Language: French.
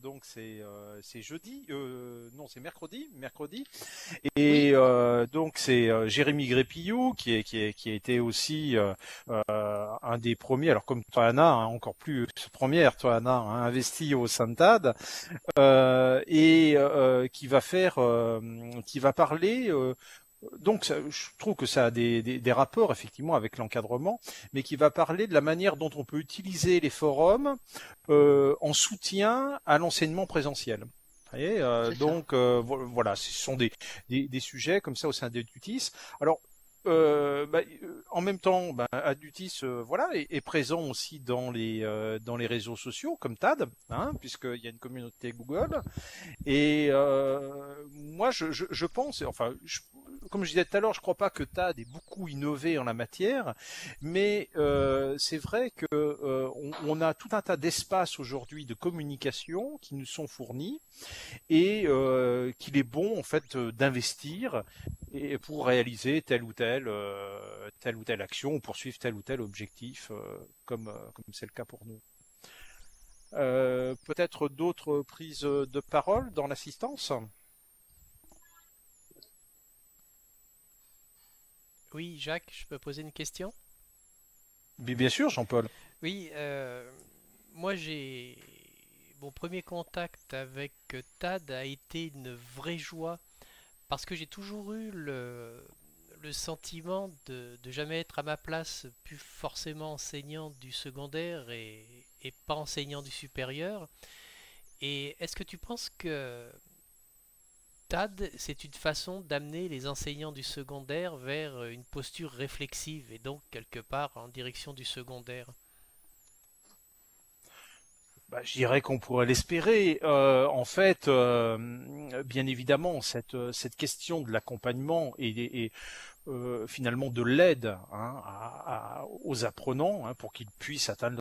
donc c'est jeudi, non c'est mercredi, Oui, et donc c'est Jérémy Grépillou qui a été aussi un des premiers, alors comme toi Anna, hein, encore plus première toi Anna, hein, investi au Santad, et qui va parler. Donc, je trouve que ça a des rapports effectivement avec l'encadrement, mais qui va parler de la manière dont on peut utiliser les forums en soutien à l'enseignement présentiel. Vous voyez, c'est ça. voilà, ce sont des sujets comme ça au sein d'Edutis. Alors, en même temps, Adutis, voilà, est présent aussi dans les réseaux sociaux comme TAD, hein, puisqu'il y a une communauté Google. Et moi, je pense, enfin, comme je disais tout à l'heure, je ne crois pas que TAD ait beaucoup innové en la matière, mais c'est vrai que on a tout un tas d'espaces aujourd'hui de communication qui nous sont fournis et qu'il est bon en fait d'investir et pour réaliser telle ou telle action ou poursuivre tel ou tel objectif, comme c'est le cas pour nous. Peut-être d'autres prises de parole dans l'assistance. Oui, Jacques, je peux poser une question? Bien sûr, Jean-Paul. Oui, moi j'ai... Mon premier contact avec TAD a été une vraie joie parce que j'ai toujours eu le sentiment de jamais être à ma place, plus forcément enseignant du secondaire et pas enseignant du supérieur. Et est-ce que tu penses que TAD, c'est une façon d'amener les enseignants du secondaire vers une posture réflexive et donc quelque part en direction du secondaire? Je dirais qu'on pourrait l'espérer. En fait, bien évidemment, cette question de l'accompagnement et finalement de l'aide, hein, aux apprenants, hein, pour qu'ils puissent atteindre